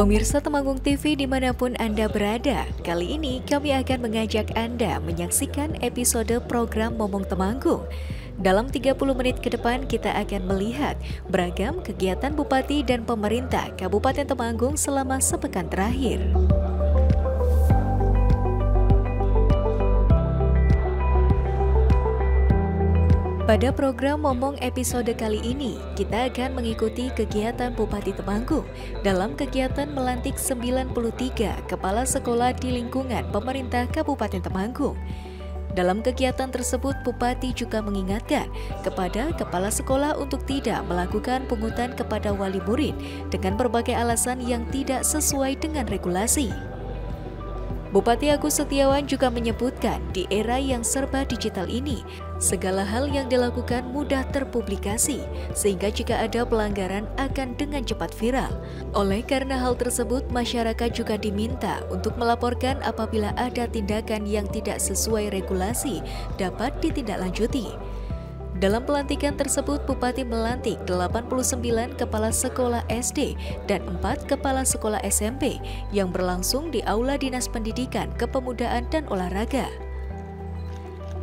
Pemirsa Temanggung TV dimanapun Anda berada, kali ini kami akan mengajak Anda menyaksikan episode program Momong Temanggung. Dalam 30 menit ke depan kita akan melihat beragam kegiatan Bupati dan pemerintah Kabupaten Temanggung selama sepekan terakhir. Pada program Momong episode kali ini, kita akan mengikuti kegiatan Bupati Temanggung dalam kegiatan melantik 93 kepala sekolah di lingkungan pemerintah Kabupaten Temanggung. Dalam kegiatan tersebut, Bupati juga mengingatkan kepada kepala sekolah untuk tidak melakukan pungutan kepada wali murid dengan berbagai alasan yang tidak sesuai dengan regulasi. Bupati Agus Setiawan juga menyebutkan di era yang serba digital ini, segala hal yang dilakukan mudah terpublikasi, sehingga jika ada pelanggaran akan dengan cepat viral. Oleh karena hal tersebut, masyarakat juga diminta untuk melaporkan apabila ada tindakan yang tidak sesuai regulasi dapat ditindaklanjuti. Dalam pelantikan tersebut, Bupati melantik 89 kepala sekolah SD dan 4 kepala sekolah SMP yang berlangsung di Aula Dinas Pendidikan, Kepemudaan, dan Olahraga.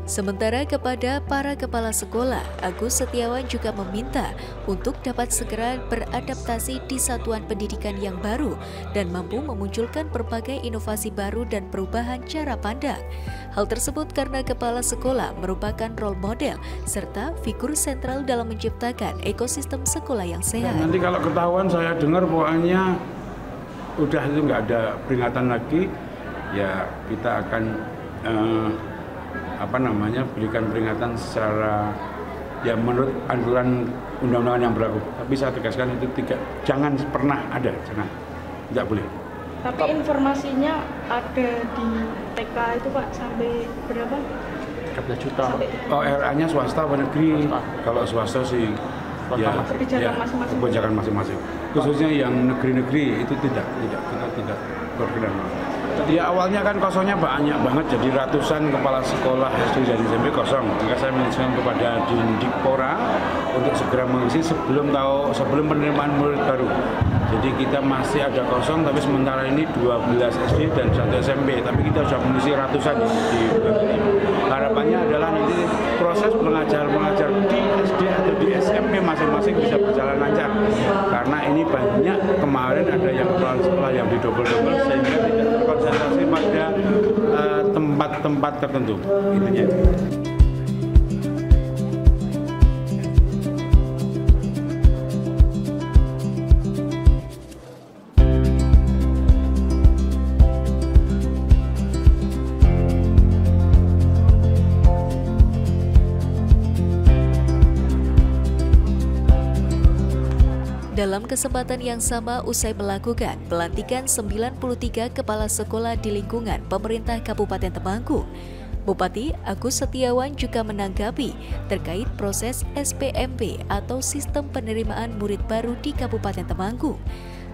Sementara kepada para kepala sekolah, Agus Setiawan juga meminta untuk dapat segera beradaptasi di satuan pendidikan yang baru dan mampu memunculkan berbagai inovasi baru dan perubahan cara pandang. Hal tersebut karena kepala sekolah merupakan role model serta figur sentral dalam menciptakan ekosistem sekolah yang sehat. Nanti kalau ketahuan saya dengar pokoknya udah itu nggak ada peringatan lagi, ya kita akan berikan peringatan secara ya menurut aturan undang-undangan yang berlaku. Tapi saya tegaskan itu jangan pernah ada, tidak boleh. Tapi informasinya ada di TK itu Pak sampai berapa? 13 juta. Oh, RA-nya swasta atau negeri? Kalau swasta sih ya kebijakan masing-masing. Khususnya yang negeri-negeri itu kita tidak berkenan. Ya awalnya kan kosongnya banyak banget, jadi ratusan kepala sekolah SD dan SMP kosong. Maka saya menginstruksikan kepada Dindikpora untuk segera mengisi sebelum penerimaan murid baru. Jadi kita masih ada kosong, tapi sementara ini 12 SD dan 1 SMP. Tapi kita sudah mengisi ratusan di bulan ini. Harapannya adalah nanti proses mengajar di SD atau di SMP masing-masing bisa berjalan lancar. Karena ini banyak kemarin ada yang kepala sekolah yang didobel-dobel sehingga tidak terkonsentrasi pada tempat-tempat tertentu. Intinya. Dalam kesempatan yang sama, usai melakukan pelantikan 93 kepala sekolah di lingkungan pemerintah Kabupaten Temanggung, Bupati Agus Setiawan juga menanggapi terkait proses SPMB atau Sistem Penerimaan Murid Baru di Kabupaten Temanggung.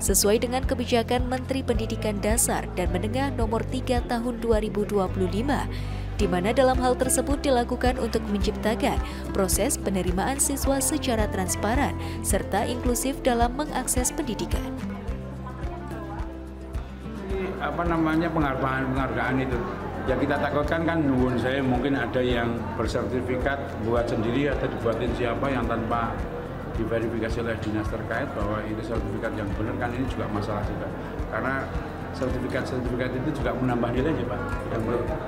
Sesuai dengan kebijakan Menteri Pendidikan Dasar dan Menengah Nomor 3 Tahun 2025, di mana dalam hal tersebut dilakukan untuk menciptakan proses penerimaan siswa secara transparan serta inklusif dalam mengakses pendidikan. Penghargaan itu ya kita takutkan kan nuwun saya mungkin ada yang bersertifikat buat sendiri atau dibuatin siapa yang tanpa diverifikasi oleh dinas terkait bahwa itu sertifikat yang benar, kan ini juga masalah juga karena sertifikat itu juga menambah nilai ya Pak. Dan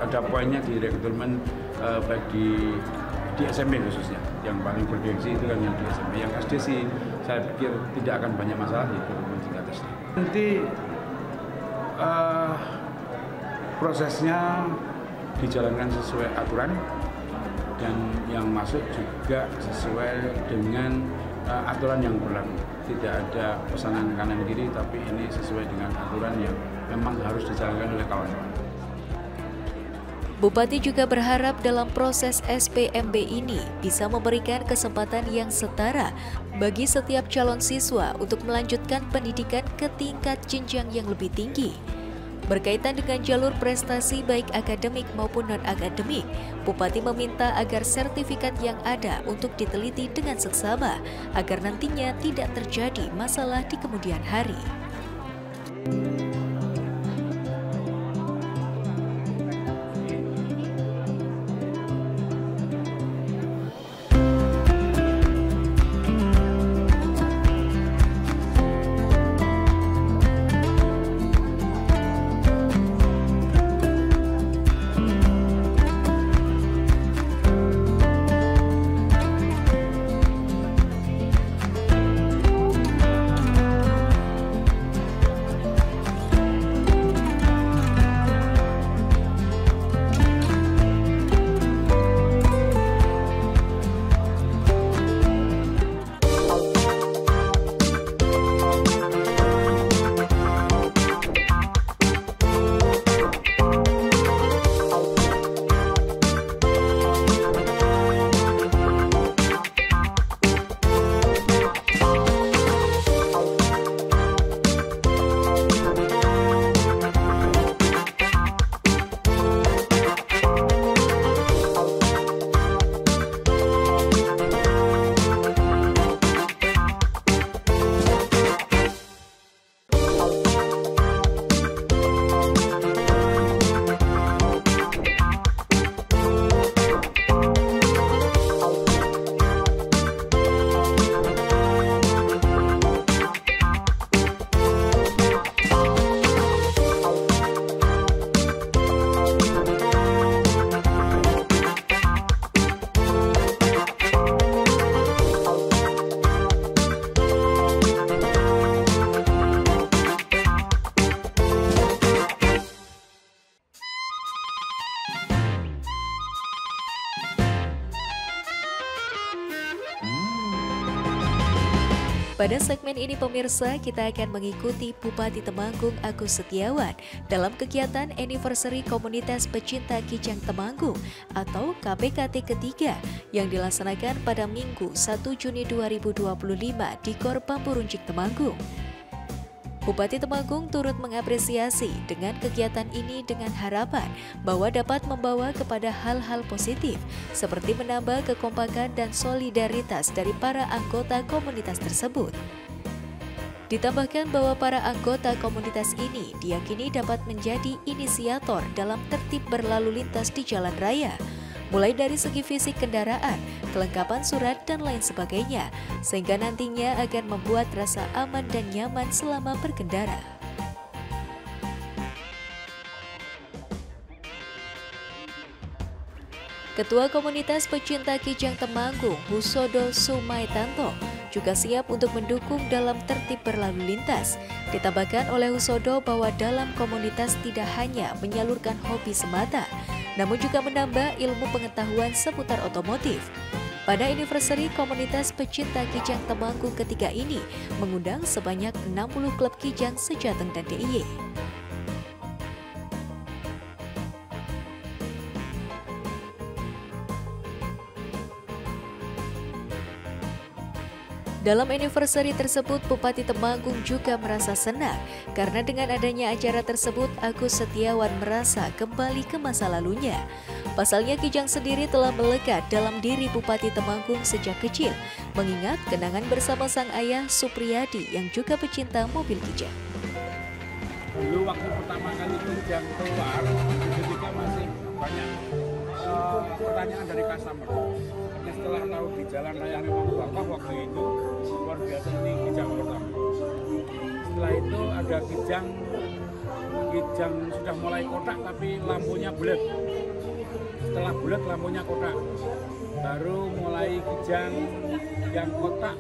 ada poinnya di rekrutmen baik di SMP khususnya. Yang paling bergengsi itu kan yang di SMP. Yang SD sih saya pikir tidak akan banyak masalah di rekrutmen tingkat SD. Nanti prosesnya dijalankan sesuai aturan dan yang masuk juga sesuai dengan aturan yang berlaku. Tidak ada pesanan kanan kiri, tapi ini sesuai dengan aturan yang memang harus dijalankan oleh kawan-kawan. Bupati juga berharap dalam proses SPMB ini bisa memberikan kesempatan yang setara bagi setiap calon siswa untuk melanjutkan pendidikan ke tingkat jenjang yang lebih tinggi. Berkaitan dengan jalur prestasi baik akademik maupun non-akademik, Bupati meminta agar sertifikat yang ada untuk diteliti dengan seksama agar nantinya tidak terjadi masalah di kemudian hari. Pada segmen ini pemirsa, kita akan mengikuti Bupati Temanggung Agus Setiawan dalam kegiatan anniversary Komunitas Pecinta Kijang Temanggung atau KPKT ketiga yang dilaksanakan pada Minggu 1 Juni 2025 di Gor Bambu Runcing Temanggung. Bupati Temanggung turut mengapresiasi dengan kegiatan ini dengan harapan bahwa dapat membawa kepada hal-hal positif seperti menambah kekompakan dan solidaritas dari para anggota komunitas tersebut. Ditambahkan bahwa para anggota komunitas ini diyakini dapat menjadi inisiator dalam tertib berlalu lintas di jalan raya, mulai dari segi fisik kendaraan, kelengkapan surat, dan lain sebagainya, sehingga nantinya akan membuat rasa aman dan nyaman selama berkendara. Ketua Komunitas Pecinta Kijang Temanggung, Husodo Sumaitanto, juga siap untuk mendukung dalam tertib berlalu lintas. Ditambahkan oleh Husodo bahwa dalam komunitas tidak hanya menyalurkan hobi semata, namun juga menambah ilmu pengetahuan seputar otomotif. Pada anniversary Komunitas Pecinta Kijang Temanggung ketiga ini mengundang sebanyak 60 klub kijang se-Jateng dan DIY. Dalam anniversary tersebut, Bupati Temanggung juga merasa senang karena dengan adanya acara tersebut, Agus Setiawan merasa kembali ke masa lalunya. Pasalnya kijang sendiri telah melekat dalam diri Bupati Temanggung sejak kecil, mengingat kenangan bersama sang ayah Supriyadi yang juga pecinta mobil kijang. Dulu waktu pertama kali kijang keluar, ketika masih banyak pertanyaan dari customer. Setelah tahu di jalan raya memang wakaf waktu itu luar biasa, ini kijang pertama. Setelah itu ada kijang sudah mulai kotak tapi lampunya bulat. Setelah bulat lampunya kotak, baru mulai kijang yang kotak.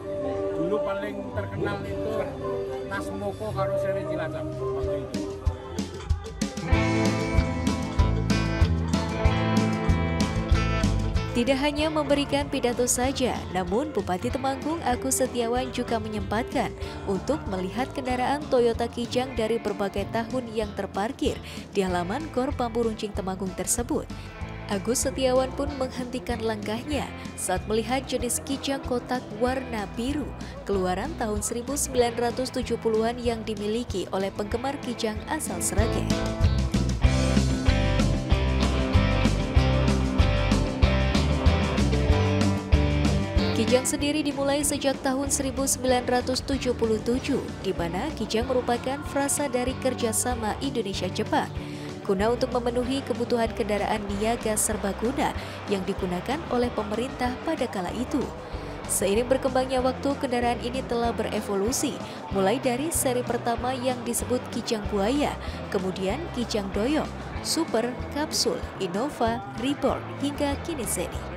Dulu paling terkenal itu Tasmoko Karoseri Cilacap waktu itu. Tidak hanya memberikan pidato saja, namun Bupati Temanggung Agus Setiawan juga menyempatkan untuk melihat kendaraan Toyota Kijang dari berbagai tahun yang terparkir di halaman Gor Bambu Runcing Temanggung tersebut. Agus Setiawan pun menghentikan langkahnya saat melihat jenis kijang kotak warna biru keluaran tahun 1970-an yang dimiliki oleh penggemar kijang asal Sragen. Kijang sendiri dimulai sejak tahun 1977, di mana Kijang merupakan frasa dari kerjasama Indonesia-Jepang guna untuk memenuhi kebutuhan kendaraan niaga serbaguna yang digunakan oleh pemerintah pada kala itu. Seiring berkembangnya waktu, kendaraan ini telah berevolusi, mulai dari seri pertama yang disebut Kijang Buaya, kemudian Kijang Doyong, Super, Kapsul, Innova, Reborn, hingga kini Zeni.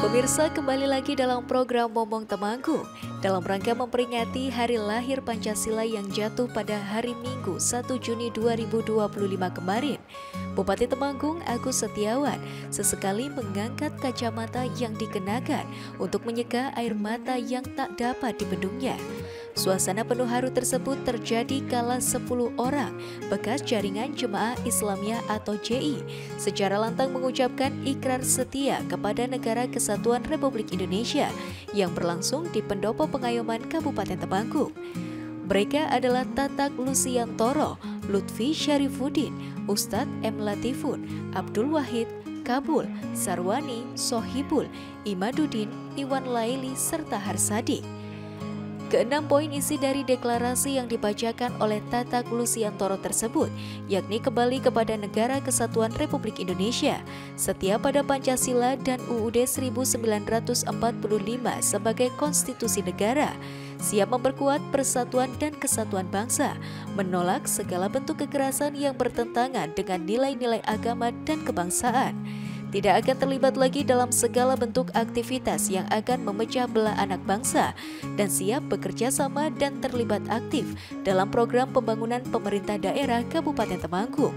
Pemirsa, kembali lagi dalam program Momong Temanggung dalam rangka memperingati hari lahir Pancasila yang jatuh pada hari Minggu 1 Juni 2025 kemarin. Bupati Temanggung Agus Setiawan sesekali mengangkat kacamata yang dikenakan untuk menyeka air mata yang tak dapat dibendungnya. Suasana penuh haru tersebut terjadi kala 10 orang bekas jaringan Jemaah Islamiyah atau JI secara lantang mengucapkan ikrar setia kepada Negara Kesatuan Republik Indonesia yang berlangsung di Pendopo Pengayoman Kabupaten Temanggung. Mereka adalah Tatak Lusiantoro, Lutfi Syarifuddin, Ustadz M. Latifun, Abdul Wahid, Kabul, Sarwani, Sohibul, Imaduddin, Iwan Laili, serta Harsadi. Keenam poin isi dari deklarasi yang dibacakan oleh Tatak Lusiantoro tersebut, yakni kembali kepada Negara Kesatuan Republik Indonesia, setia pada Pancasila dan UUD 1945 sebagai konstitusi negara, siap memperkuat persatuan dan kesatuan bangsa, menolak segala bentuk kekerasan yang bertentangan dengan nilai-nilai agama dan kebangsaan, tidak akan terlibat lagi dalam segala bentuk aktivitas yang akan memecah belah anak bangsa, dan siap bekerja sama dan terlibat aktif dalam program pembangunan pemerintah daerah Kabupaten Temanggung.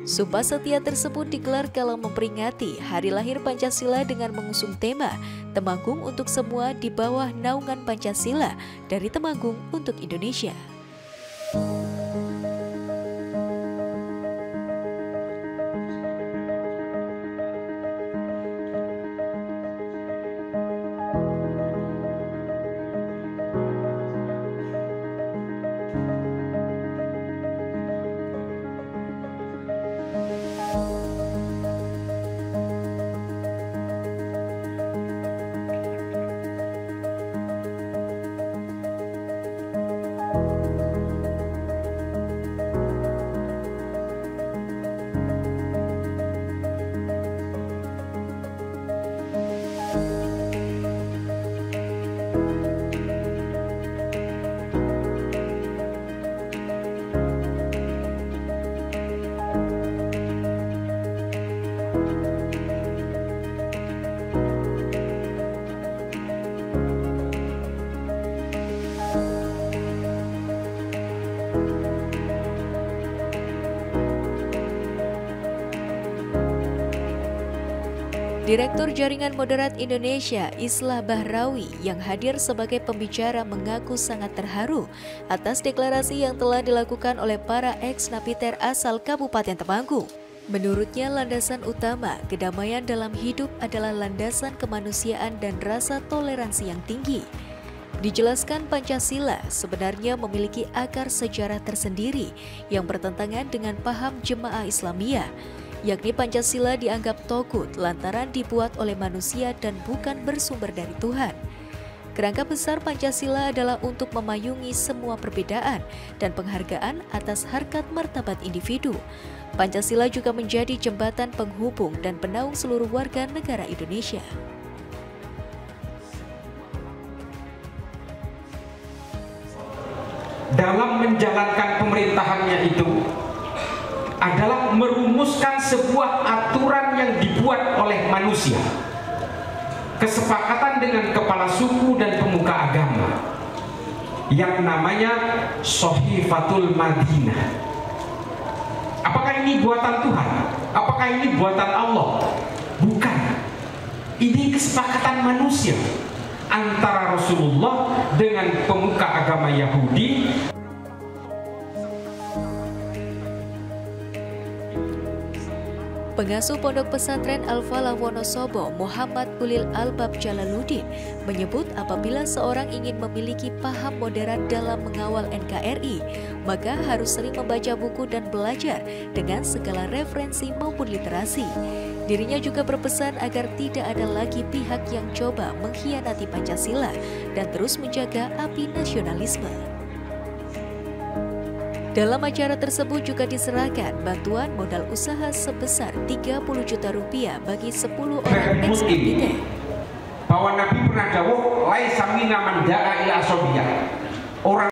Sumpah setia tersebut digelar kala memperingati hari lahir Pancasila dengan mengusung tema Temanggung untuk semua di bawah naungan Pancasila dari Temanggung untuk Indonesia. Direktur Jaringan Moderat Indonesia, Islah Bahrawi, yang hadir sebagai pembicara mengaku sangat terharu atas deklarasi yang telah dilakukan oleh para ex-napiter asal Kabupaten Temanggung. Menurutnya, landasan utama kedamaian dalam hidup adalah landasan kemanusiaan dan rasa toleransi yang tinggi. Dijelaskan Pancasila sebenarnya memiliki akar sejarah tersendiri yang bertentangan dengan paham Jemaah Islamiyah, yakni Pancasila dianggap togut lantaran dibuat oleh manusia dan bukan bersumber dari Tuhan. Kerangka besar Pancasila adalah untuk memayungi semua perbedaan dan penghargaan atas harkat martabat individu. Pancasila juga menjadi jembatan penghubung dan penaung seluruh warga negara Indonesia. Dalam menjalankan pemerintahannya itu adalah merumuskan sebuah aturan yang dibuat oleh manusia, kesepakatan dengan kepala suku dan pemuka agama yang namanya Sohifatul Madinah. Apakah ini buatan Tuhan? Apakah ini buatan Allah? Bukan. Ini kesepakatan manusia antara Rasulullah dengan pemuka agama Yahudi. Pengasuh Pondok Pesantren Al-Falah Wonosobo, Muhammad Ulil Albab Jalaluddin, menyebut apabila seorang ingin memiliki paham moderat dalam mengawal NKRI, maka harus sering membaca buku dan belajar dengan segala referensi maupun literasi. Dirinya juga berpesan agar tidak ada lagi pihak yang coba mengkhianati Pancasila dan terus menjaga api nasionalisme. Dalam acara tersebut juga diserahkan bantuan modal usaha sebesar 30 juta rupiah bagi 10 orang ex-napiter. Bahwa Nabi pernah dawuh laisa minna man da'a ila asobiyah. Orang